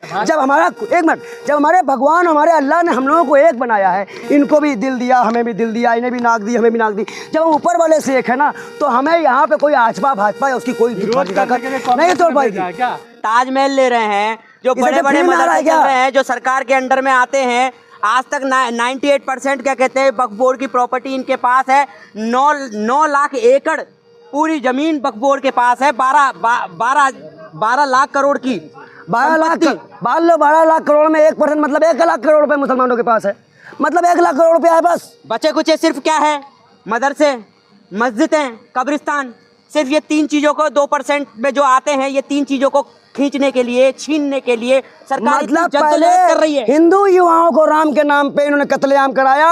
जब हमारा एक मिनट, जब हमारे भगवान हमारे अल्लाह ने हम लोगों को एक बनाया है, इनको भी दिल दिया, हमें भी दिल दिया, इन्हें भी नाक दी, हमें भी नाक दी, जब हम ऊपर वाले से एक है ना, तो हमें यहाँ पे कोई आजपा भाजपा या उसकी कोई नहीं तोड़ पाएगी। ताजमहल ले रहे हैं, जो बड़े बड़े मदरसे चल रहे हैं, जो सरकार के अंडर में आते हैं, आज तक 98% क्या कहते हैं वक्फ बोर्ड की प्रॉपर्टी इनके पास है। 9 लाख एकड़ पूरी जमीन वक्फ बोर्ड के पास है। 12 लाख करोड़ की 12 लाख करोड़ में 1% मतलब 1 लाख करोड़ रुपए मुसलमानों के पास है, मतलब 1 लाख करोड़ रुपया है बस। बचे कुछ सिर्फ क्या है, मदरसे, मस्जिदें, कब्रिस्तान, सिर्फ ये 3 चीज़ों को 2% में जो आते हैं, ये 3 चीज़ों को खींचने के लिए, छीनने के लिए सरकार मतलब जद्दोजहद कर रही है। हिंदू युवाओं को राम के नाम पे इन्होंने कत्लेआम कराया,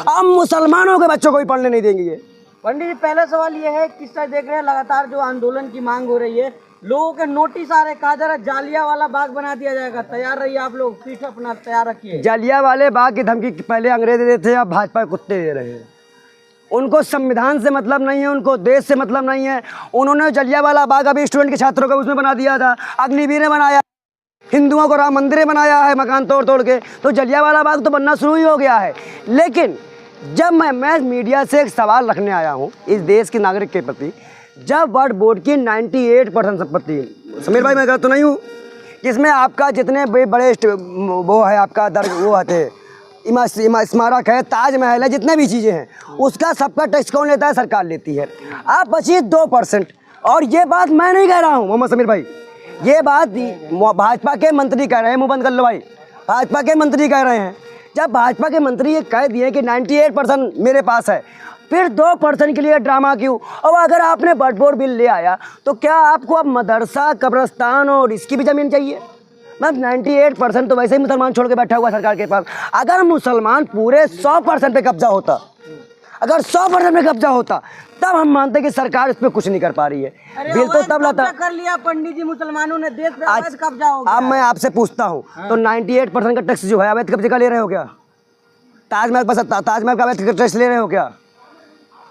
अब मुसलमानों के बच्चों को भी पढ़ने नहीं देंगे ये। पंडित जी, पहला सवाल ये है, किस तरह देख रहे हैं लगातार जो आंदोलन की मांग हो रही है, लोगों के नोटिस आ रहे, कहा जा रहा है जालियावाला बाग बना दिया जाएगा, तैयार रहिए आप लोग, पीठ अपना तैयार रखिए। जालियावाले बाग की धमकी पहले अंग्रेज दे थे, अब भाजपा कुत्ते दे रहे हैं। उनको संविधान से मतलब नहीं है, उनको देश से मतलब नहीं है। उन्होंने जलियावाला बाग अभी स्टूडेंट के छात्रों को उसमें बना दिया था, अग्निवीर ने बनाया, हिंदुओं को राम मंदिर बनाया है मकान तोड़ तोड़ के, तो जलियावाला बाग तो बनना शुरू ही हो गया है। लेकिन जब मैं मीडिया से एक सवाल रखने आया हूँ इस देश के नागरिक के प्रति, जब वक्फ बोर्ड की 98% संपत्ति, समीर भाई मैं कहता तो नहीं हूँ, इसमें आपका जितने बड़े वो है आपका वो आते स्मारक है, ताजमहल है, जितने भी चीज़ें हैं, उसका सबका टैक्स कौन लेता है? सरकार लेती है। आप बची 2%। और ये बात मैं नहीं कह रहा हूँ मोहम्मद समीर भाई, ये बात भाजपा के मंत्री कह रहे हैं, मुँह बंद कर लो भाई, भाजपा के मंत्री कह रहे हैं। जब भाजपा के मंत्री ये कह दिए कि 98% मेरे पास है, फिर 2% के लिए ड्रामा क्यों? और अगर आपने वक्फ बोर्ड बिल ले आया तो क्या आपको अब मदरसा, कब्रिस्तान और इसकी भी ज़मीन चाहिए? मतलब 98% तो वैसे ही मुसलमान छोड़ के बैठा हुआ सरकार के पास। अगर मुसलमान पूरे 100% पे कब्जा होता, अगर 100% पे कब्जा होता, तब हम मानते कि सरकार इस पे कुछ नहीं कर पा रही है। बिल तो तब लाता कर लिया पंडित जी, मुसलमानों ने देश पे आज कब्जा हो गया। अब मैं आपसे पूछता हूँ, तो 98% का टैक्स जो है अवैध कब्जे का ले रहे हो क्या? ताजमहल का अवैध टैक्स ले रहे हो क्या?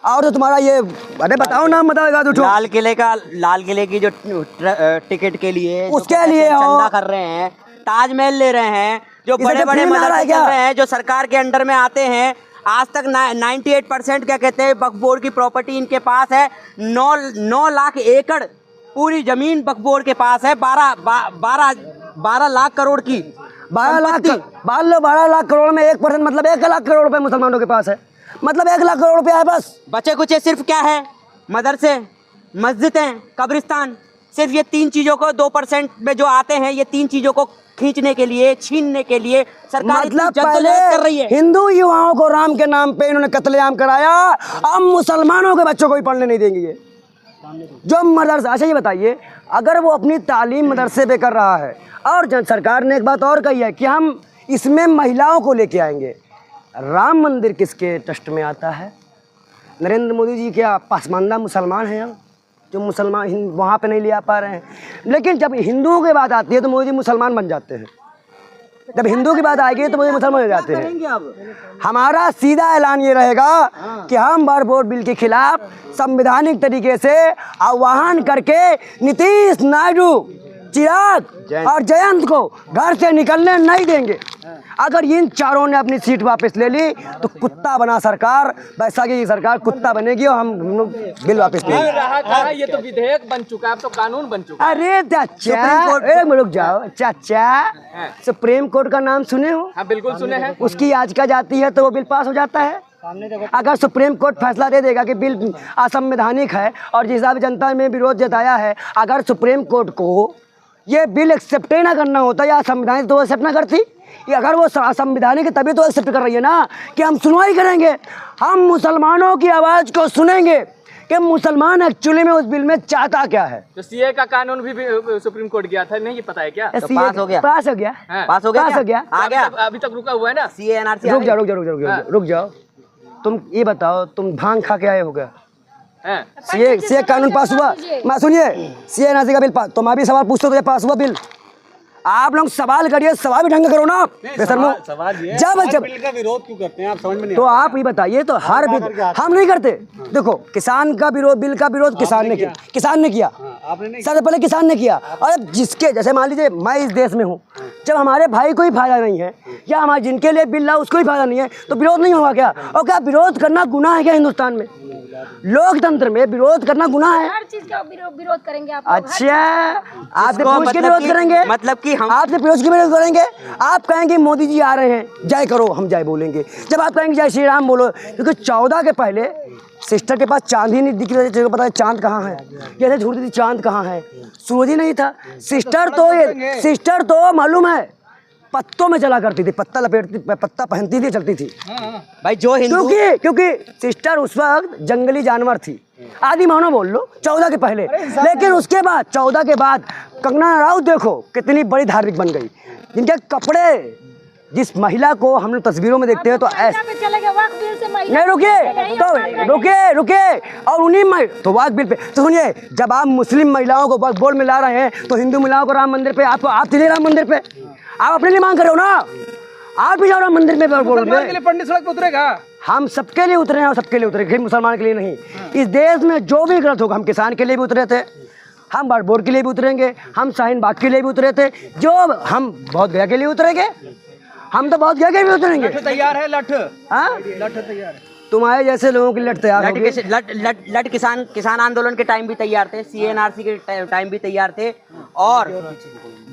और तो तुम्हारा ये, अरे बताओ ना, बताओ लाल किले की जो टिकट के लिए उसके लिए चंदा कर रहे हैं, ताजमहल ले रहे हैं, जो बड़े बड़े मदरसे चल रहे हैं, जो सरकार के अंडर में आते हैं, आज तक 98% क्या कहते हैं वक्फ बोर्ड की प्रॉपर्टी इनके पास है। 9 लाख एकड़ पूरी जमीन वक्फ बोर्ड के पास है। 12 लाख करोड़ की 12 लाख करोड़ में 1% मतलब 1 लाख करोड़ रुपए मुसलमानों के पास है, मतलब 1 लाख करोड़ रुपया है बस। बचे कुछ सिर्फ क्या है, मदरसे, मस्जिदें, कब्रिस्तान, सिर्फ ये 3 चीज़ों को 2% में जो आते हैं, ये 3 चीज़ों को खींचने के लिए, छीनने के लिए सरकार मतलब जद्दोजहद कर रही है। हिंदू युवाओं को राम के नाम पे इन्होंने कत्लेआम कराया, अब मुसलमानों के बच्चों को भी पढ़ने नहीं देंगे ये जो मदरसा। अच्छा ये बताइए, अगर वो अपनी तालीम मदरसे पे कर रहा है, और सरकार ने एक बात और कही है कि हम इसमें महिलाओं को लेके आएंगे, राम मंदिर किसके ट्रस्ट में आता है? नरेंद्र मोदी जी क्या पसमानदा मुसलमान हैं हम, जो मुसलमान वहाँ पे नहीं ले आ पा रहे हैं? लेकिन जब हिंदुओं की बात आती है तो मोदी जी मुसलमान बन जाते हैं, जब हिंदू की बात आएगी तो मोदी मुसलमान हो जाते हैं। हमारा सीधा ऐलान ये रहेगा कि हम वक्फ बोर्ड बिल के खिलाफ संवैधानिक तरीके से आह्वान करके नीतीश, नायडू, चिराग और जयंत को घर से निकलने नहीं देंगे। अगर इन चारों ने अपनी सीट वापस ले ली तो कुत्ता बना सरकार, बैसाखी की सरकार कुत्ता बनेगी और हम लोग बिल वापस लेंगे। ये तो विधेयक बन चुका है, अब तो कानून बन चुका है। अरे चाचा, रुक जाओ चाचा, सुप्रीम कोर्ट का नाम सुने हो? हाँ बिल्कुल सुने हैं। उसकी याचिका जाती है तो वो बिल पास हो जाता है। अगर सुप्रीम कोर्ट फैसला दे देगा कि बिल असंवैधानिक है और जिस हिसाब जनता में विरोध जताया है, अगर सुप्रीम कोर्ट को ये बिल एक्सेप्ट ही ना करना होता या संवैधानिक तो एक्सेप्ट ना करती, अगर वो संवैधानिक तभी तो एक्सेप्ट कर रही है ना कि हम सुनवाई करेंगे, हम मुसलमानों की आवाज़ को सुनेंगे कि मुसलमान एक्चुअली में उस बिल में चाहता क्या है। तो सीए का कानून भी सुप्रीम कोर्ट गया था, नहीं ये पता है क्या? तो पास हो गया, पास हो गया, पास हो गया, आ गया, अभी तक रुका हुआ है ना सीए एनआरसी। रुक जाओ, तुम ये बताओ, तुम भांग खा के आए हो क्या? सीए कानून पास हुआ? मैं सुनिए, सीए एनआरसी का बिल पास, तुम अभी सवाल पूछते हो तो ये पास हुआ बिल? आप लोग सवाल करिए, सवाल भी ढंग से करो ना बेशर्मो। सवाल ये जब हर जब बिल का विरोध क्यों करते हैं आप, समझ में नहीं तो आप ही बताइए, तो हर बिल हम नहीं करते। देखो किसान का विरोध, बिल का विरोध किसान ने किया, किसान ने किया, आपने नहीं सबसे पहले किसान ने किया। और जिसके जैसे मान लीजिए मैं इस देश में हूँ, जब हमारे भाई को ही फायदा नहीं है या हमारे जिनके लिए बिल ला उसको ही फायदा नहीं है तो विरोध नहीं होगा क्या? और क्या विरोध करना गुनाह है क्या हिंदुस्तान में? लोकतंत्र में विरोध करना गुनाह है? हर चीज का विरोध करेंगे आप लोग, हर अच्छा, आपसे पूछ के मतलब विरोध कि- करेंगे? मतलब कि हम आपसे पूछ के विरोध करेंगे? आप कहेंगे मोदी जी आ रहे हैं, जय करो, हम जय बोलेंगे। जब आप कहेंगे जय श्री राम बोलो, क्योंकि 14 के पहले सिस्टर के पास चांद ही नहीं दिख रहा था, पता है चांद कहाँ है, कैसे ढूंढती थी चांद कहाँ है, सूरज ही नहीं था। सिस्टर तो मालूम है पत्तों में चला करती थी, पत्ता लपेटती, पत्ता पहनती थी, चलती थी। भाई जो हिंदू क्योंकि सिस्टर उस वक्त जंगली जानवर थी, आदि मानो बोल लो 14 के पहले। लेकिन उसके बाद 14 के बाद कंगना राउत देखो कितनी बड़ी धार्मिक बन गई, जिनके कपड़े, जिस महिला को हम लोग तस्वीरों में देखते हैं तो ऐसे पे चले गए वक्त बिल से महिला नहीं रुके और उन्हीं तो वाक बिल पे तो सुनिए, जब आप मुस्लिम महिलाओं को वक्फ बोर्ड में ला रहे हैं तो हिंदू महिलाओं को राम मंदिर पे, आप चलिए राम मंदिर पे, आप अपने लिए मांग कर रहे हो ना, आप भी जाओ राम मंदिर में वक्फ बोर्ड में। पंडित सड़क पे उतरेगा। हम सबके लिए उतरे हैं और सबके लिए उतरे, सिर्फ मुसलमान के लिए नहीं। इस देश में जो भी गलत होगा, हम किसान के लिए भी उतरे थे, हम वक्फ बोर्ड के लिए भी उतरेंगे, हम शाहीन बाग के लिए भी उतरे थे, जो हम बहुत गया के लिए उतरेंगे, हम तो बहुत गया भी उतरेंगे। तैयार है लठ, हाँ लठ तैयार है। तुम्हारे जैसे लोगों की लट तैयार होगी। लट किसान आंदोलन के टाइम भी तैयार थे, CNRC के टाइम भी तैयार थे, और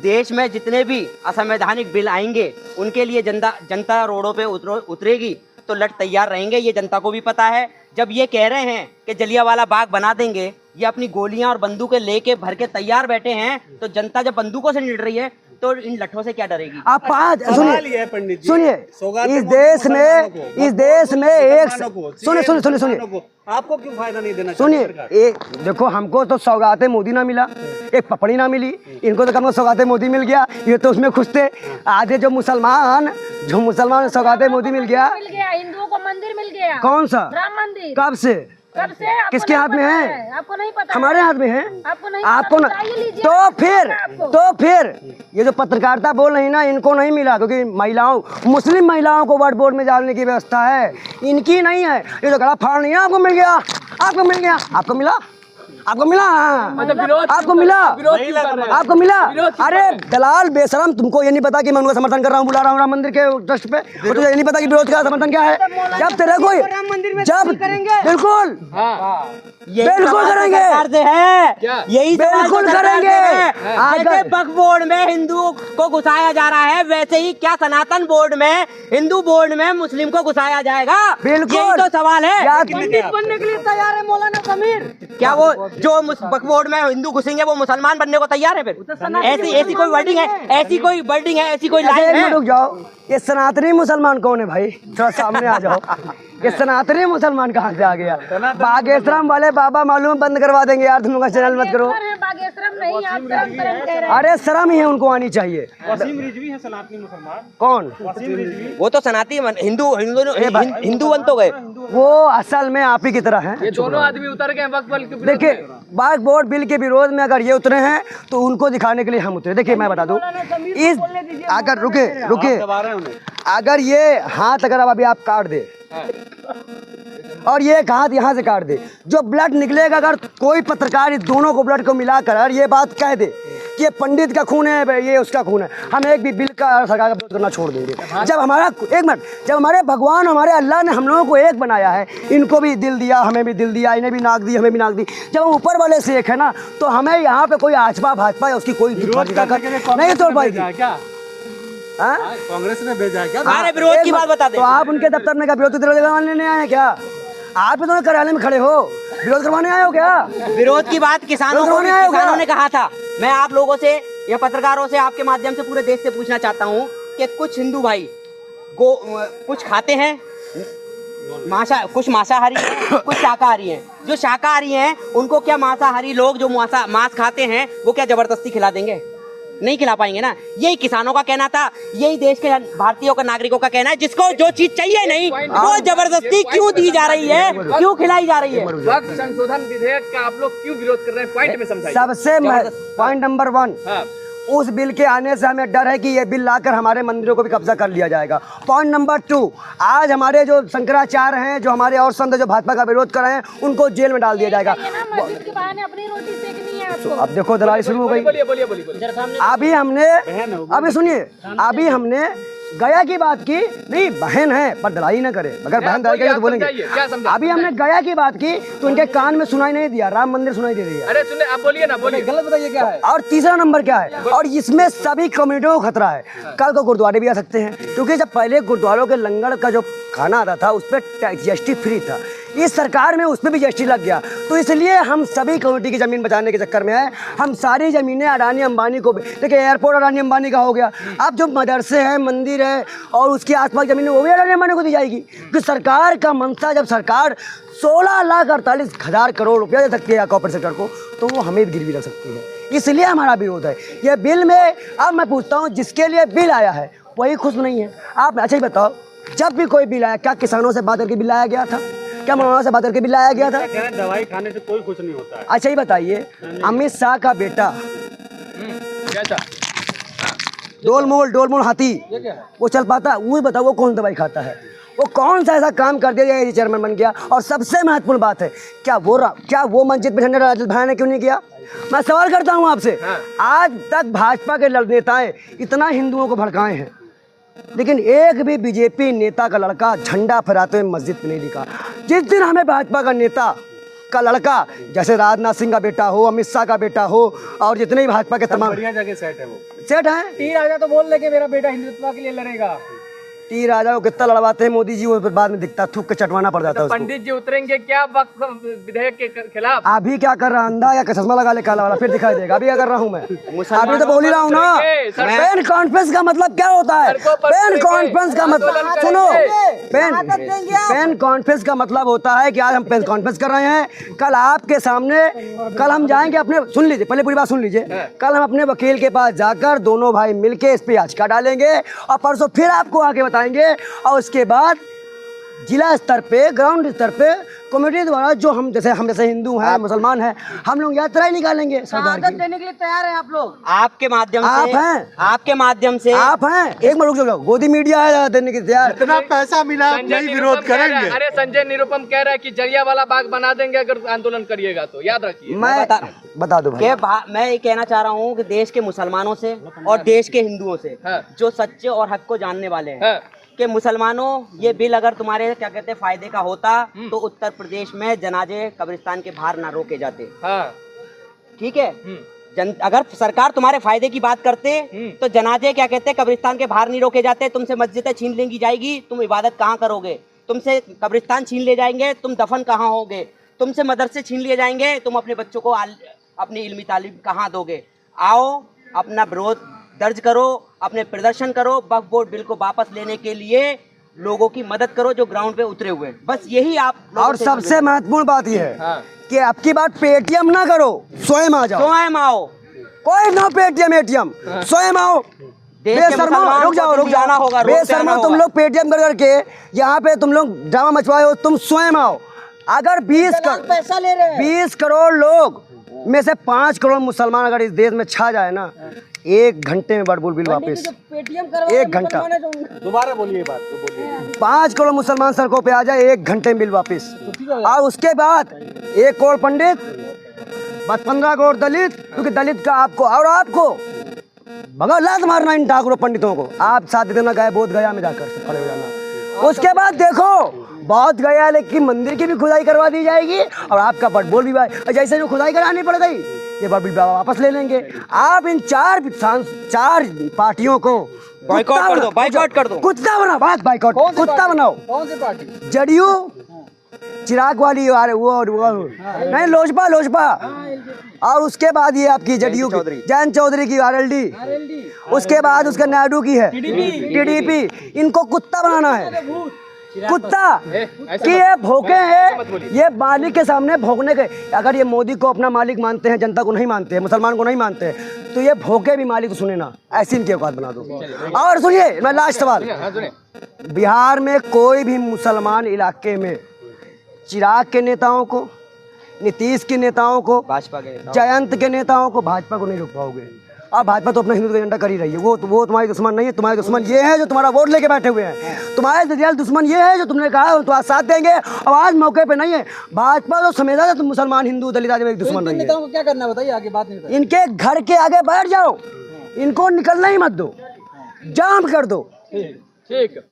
देश में जितने भी असंवैधानिक बिल आएंगे उनके लिए जनता रोडों पे उतरेगी, तो लट तैयार रहेंगे, ये जनता को भी पता है। जब ये कह रहे हैं कि जलियांवाला बाग बना देंगे, ये अपनी गोलियां और बंदूकें लेके भर के तैयार बैठे हैं, तो जनता जब बंदूकों से निड़ रही है तो इन लठों से क्या डरेगी? आप सुनिए पंडित जी, सुनिए, इस देश में एक सुनिए आपको क्यों फायदा नहीं देना? सुनिए, एक देखो, हमको तो सौगाते मोदी ना मिला, एक पपड़ी ना मिली, इनको तो कम सौगाते मोदी मिल गया, ये तो उसमें खुश थे। आधे जो मुसलमान सौगाते मोदी मिल गया, हिंदुओं को मंदिर मिल गया। कौन सा? राम मंदिर। कब से? किसके हाथ में है? आपको नहीं पता? हमारे हाथ में है। आपको नहीं आपको पता? ना, बताइए लीजिए। तो फिर ये जो पत्रकारिता बोल रही ना, इनको नहीं मिला, क्योंकि मुस्लिम महिलाओं को वक्फ बोर्ड में डालने की व्यवस्था है, इनकी नहीं है। ये जो गला फाड़ नहीं है, आपको मिल गया, आपको मिला, आपको मिला, आपको मिला, आपको मिला। अरे दलाल बेशरम, तुमको ये नहीं पता कि मैं उनका समर्थन कर रहा हूँ, बुला रहा हूँ राम मंदिर के ट्रस्ट पे, और तुझे ये नहीं पता कि विरोध का समर्थन क्या है? जब तेरे को जब बिल्कुल करेंगे, यही बिल्कुल करेंगे। जैसे वक्फ बोर्ड में हिंदू को घुसाया जा रहा है, वैसे ही क्या सनातन बोर्ड में, हिंदू बोर्ड में मुस्लिम को घुसाया जाएगा? बिल्कुल, यही तो सवाल है। पंडित बनने के लिए तैयार है मौलाना समीर। क्या वो जो वक्फ बोर्ड में हिंदू घुसेंगे वो मुसलमान बनने को तैयार है? फिर ऐसी कोई वर्डिंग है, ऐसी कोई लाइन है? रुक जाओ, ये सनातनी मुसलमान कौन है भाई? थोड़ा सामने आ जाओ। ये सनातनी मुसलमान कहाँ से आ गया? बागेश्वरम वाले बाबा मालूम बंद करवा देंगे यार, तुम लोग का चैनल मत करो। बागेश्वरम नहीं, आप धर्म कह रहे हैं। अरे शर्म ही है, उनको आनी चाहिए। वसीम रिजवी है सनातनी मुसलमान। कौन? वसीम रिजवी वो तो सनातनी हिंदू बन तो गए। वो असल में आप ही की तरह है। ये दोनों आदमी उतर गए वक्फ बोर्ड के विरोध देखिए, में। वक्फ बोर्ड बिल के विरोध में अगर ये उतरे हैं तो उनको दिखाने के लिए हम उतरे। देखिए मैं बता दूं, इस अगर रुके दबा रहे हैं उन्हें। अगर ये हाथ अगर अभी आप काट दे और ये एक हाथ यहाँ से काट दे, जो ब्लड निकलेगा, अगर कोई पत्रकार इस दोनों को ब्लड को मिलाकर ये बात कह दे कि ये पंडित का खून है, ये उसका खून है, हम एक भी बिल का सरकार का विरोध करना छोड़ देंगे। जब हमारा एक मिनट, जब हमारे भगवान, हमारे अल्लाह ने हम लोगों को एक बनाया है, इनको भी दिल दिया, हमें भी दिल दिया, इन्हें भी नाक दी, हमें भी नाक दी, जब हम ऊपर वाले से एक है ना, तो हमें यहाँ पे कोई आजपा भाजपा या उसकी कोई नहीं तोड़ पाएगी। क्या कांग्रेस ने भेजा है क्या? अरे विरोध की बात बता दे। तो आप उनके दफ्तर में क्या विरोध करवाने आए हैं क्या? आप भी तो कार्यालय में खड़े हो, विरोध करवाने आए हो क्या? विरोध की बात किसानों ने कहा था। मैं आप लोगों से या पत्रकारों से आपके माध्यम से पूरे देश से पूछना चाहता हूँ कि कुछ हिंदू भाई कुछ खाते हैं, कुछ मांसाहारी हैं, कुछ शाकाहारी हैं। जो शाकाहारी हैं उनको क्या मांसाहारी लोग जो मांस खाते हैं वो क्या जबरदस्ती खिला देंगे? नहीं खिला पाएंगे ना। यही किसानों का कहना था, यही देश के भारतीयों का, नागरिकों का कहना है, जिसको जो चीज चाहिए नहीं वो जबरदस्ती क्यों दी जा रही है, क्यों खिलाई जा रही है? वक्फ संशोधन विधेयक का आप लोग क्यों विरोध कर रहे हैं? पॉइंट में समझाइए। सबसे पॉइंट नंबर 1, उस बिल के आने से हमें डर है कि ये बिल लाकर हमारे मंदिरों को भी कब्जा कर लिया जाएगा। पॉइंट नंबर 2, आज हमारे जो शंकराचार्य हैं, जो हमारे और संत जो भाजपा का विरोध कर रहे हैं, उनको जेल में डाल दिया जाएगा। ये ना मस्जिद के बहाने अपनी रोटी सेकनी है आपको। अब देखो दलाली शुरू हो गई। बोलिए बोलिए बोलिए बोलिए। अभी हमने अभी सुनिए, अभी हमने गया की बात की, नहीं बहन है पर दलाली ना करे, अगर बहन दलाली करे तो बोलेंगे। क्या समझाइए? अभी हमने गया की बात की तो उनके कान में सुनाई नहीं दिया, राम मंदिर सुनाई दे रही है। अरे सुनने, आप बोलिए ना, बोलिए। गलत बताइए क्या है। और तीसरा नंबर क्या है, और इसमें सभी कम्युनिटियों को खतरा है। कल को गुरुद्वारे भी आ सकते हैं, क्योंकि जब पहले गुरुद्वारों के लंगर का जो खाना आता था उस पर जीएसटी फ्री था, इस सरकार में उस पर भी जीएसटी लग गया। तो इसलिए हम सभी कम्युनिटी की ज़मीन बचाने के चक्कर में है, हम सारी ज़मीनें अडानी अंबानी को, देखिए एयरपोर्ट अडानी अंबानी का हो गया, अब जो मदरसे हैं, मंदिर है और उसके आसपास ज़मीनें वो भी अडानी अंबानी को दी जाएगी। कि सरकार का मंशा, जब सरकार 16,48,000 करोड़ रुपया दे सकती है कॉर्पोरेट सेक्टर को, तो वो हमें भी गिरवी रख सकती है। इसलिए हमारा विरोध है ये बिल में। अब मैं पूछता हूँ, जिसके लिए बिल आया है वही खुश नहीं है। आप अच्छा ही बताओ, जब भी कोई बिल आया, क्या किसानों से बात करके बिल लाया गया था? क्या मौलाना से बात करके बिल लाया गया था? दवाई खाने से कोई कुछ नहीं होता है। अच्छा ही बताइए, अमित शाह का बेटा कैसा? डोल मोल हाथी, वो चल पाता? वो बताओ, वो कौन दवाई खाता है? वो कौन सा ऐसा काम कर दिया ये चेयरमैन बन गया? और सबसे महत्वपूर्ण बात है, क्या वो मस्जिद में झंडा राजद भाई ने क्यों नहीं किया? मैं सवाल करता हूँ आपसे। आज तक भाजपा के नेताएं इतना हिंदुओं को भड़काए हैं, लेकिन एक भी बीजेपी नेता का लड़का झंडा फहराते हुए मस्जिद में नहीं दिखा। जिस दिन हमें भाजपा का नेता का लड़का, जैसे राजनाथ सिंह का बेटा हो, अमित शाह का बेटा हो, और जितने भी भाजपा के तमाम बढ़िया जगह सेट है, वो सेट हैं। तीर आजा तो बोल ले कि मेरा बेटा हिंदुत्व के लिए लड़ेगा। तीर राजा को कितना लड़वाते हैं मोदी जी, वो फिर बाद में दिखता, थूक के चटवाना पड़ जाता है उसको। पंडित जी उतरेंगे क्या वक्फ विधेयक के खिलाफ? अभी क्या कर रहा, अंधा या चश्मा लगा ले काला वाला, फिर दिखाई देगा। अभी क्या कर रहा हूँ मैं? अभी तो बोल ही रहा हूँ ना। पेन कॉन्फ्रेंस का मतलब क्या होता है? पेन कॉन्फ्रेंस का मतलब सुनो, पेन कॉन्फ्रेंस का मतलब होता है कि आज हम पेन कॉन्फ्रेंस कर रहे हैं, कल आपके सामने, कल हम जाएंगे अपने, सुन लीजिए पहले पूरी बात सुन लीजिए, कल हम अपने वकील के पास जाकर दोनों भाई मिलके इस पे याचिका डालेंगे और परसों फिर आपको आगे बताएंगे। और उसके बाद जिला स्तर पे, ग्राउंड स्तर पे कमेटी द्वारा, जो हम जैसे हिंदू हैं, मुसलमान हैं, हम लोग यात्रा ही निकालेंगे सरदार की। देने के लिए तैयार हैं आप लोग? आपके माध्यम आप से, हैं, आपके माध्यम से आप हैं। एक मिनट रुक जाओ, गोदी मीडिया है देने के तैयार। इतना पैसा मिला, नहीं विरोध करेंगे। अरे संजय निरुपम कह रहा है कि जलियांवाला बाग बना देंगे अगर आंदोलन करिएगा तो, याद रखिए। मैं बता दो भाई। मैं ये कहना चाह रहा हूँ कि देश के मुसलमानों से और देश के हिंदुओं से, जो सच्चे और हक को जानने वाले हैं, कि मुसलमानों, ये बिल अगर तुम्हारे क्या कहते हैं फायदे का होता तो उत्तर प्रदेश में जनाजे कब्रिस्तान के बाहर ना रोके जाते। ठीक है, अगर सरकार तुम्हारे फायदे की बात करते तो जनाजे क्या कहते हैं कब्रिस्तान के बाहर नहीं रोके जाते। तुमसे मस्जिदें छीन लेंगी जाएगी, तुम इबादत कहाँ करोगे? तुमसे कब्रिस्तान छीन ले जाएंगे, तुम दफन कहाँ होगे? तुमसे मदरसे छीन लिए जाएंगे, तुम अपने बच्चों को अपनी इल्मी तालीम कहाँ दोगे? आओ अपना विरोध दर्ज करो, अपने प्रदर्शन करो, वक्फ बोर्ड बिल को वापस लेने के लिए लोगों की मदद करो जो ग्राउंड पे उतरे हुए हैं। बस यही आप। और सबसे महत्वपूर्ण बात यह है कि आपकी बात पेटीएम ना करो, स्वयं आ जाओ, स्वयं आओ, कोई नो पेटीएम एटीएम, रुक जाओ, बेशर्मा तुम लोग पेटीएम कर करके यहाँ पे तुम लोग ड्रामा मचवाए हो, तुम स्वयं आओ। अगर 20 पैसा ले रहे हैं, 20 करोड़ लोग में से 5 करोड़ मुसलमान अगर इस देश में छा जाए ना, 1 घंटे में वर्ड बिल वापस, पेटीएम 1 घंटा। दोबारा बोलिए बात तो बोलिए। 5 करोड़ मुसलमान सड़कों पे आ जाए, 1 घंटे में बिल वापस। और उसके बाद 1 करोड़ पंडित, बस 15 करोड़ दलित, क्योंकि दलित का आपको और आपको भगवान लात मारना इन ठाकुरों पंडितों को। आप साथ देना गए बोध गया में जाकर खड़े हो जाना। उसके बाद देखो बहुत गया, लेकिन मंदिर की भी खुदाई करवा दी जाएगी और आपका बटबोल भी, जैसे जो खुदाई करानी पड़ गई ये बटबोल वापस ले लेंगे। आप इन चार पार्टियों को बाइकआउट कर दो, कुत्ता बनाओ, बात बाइकआउट, कुत्ता बनाओ। कौन सी पार्टी? जदयू, चिराग वाली, अरे वो नहीं, लोजपा, और उसके बाद ये आपकी जदयू की जयंत चौधरी की आरएलडी, उसके बाद उसका नायडू की है टीडीपी। इनको कुत्ता बनाना है, कुत्ता कि ये भौंके हैं, ये मालिक के सामने भौंकने के। अगर ये मोदी को अपना मालिक मानते हैं, जनता को नहीं मानते हैं, मुसलमान को नहीं मानते हैं, तो ये भौंके भी मालिक को सुने ना, ऐसी इनकी औकात बना दो। और सुनिए, मैं लास्ट सवाल, बिहार में कोई भी मुसलमान इलाके में चिराग के नेताओं को, नीतीश के नेताओं को, भाजपा के नेताओं, जयंत के नेताओं को, भाजपा को नहीं रोक पाओगे। अब भाजपा तो अपना हिंदू का एजेंडा कर ही रही है। वो तुम्हारी दुश्मन नहीं है, तुम्हारे दुश्मन ये है जो तुम्हारा वोट लेके बैठे हुए हैं। तुम्हारे रियल दुश्मन ये है जो तुमने कहा तो आज साथ देंगे, अब आज मौके पे नहीं है। भाजपा तो हमेशा से तुम मुसलमान हिंदू दलित आदि में एक दुश्मन रही है। नेताओं को क्या करना है बताइए, आगे बात नहीं बताइए। इनके घर के आगे बैठ जाओ, इनको निकलना ही मत दो, जाम कर दो। ठीक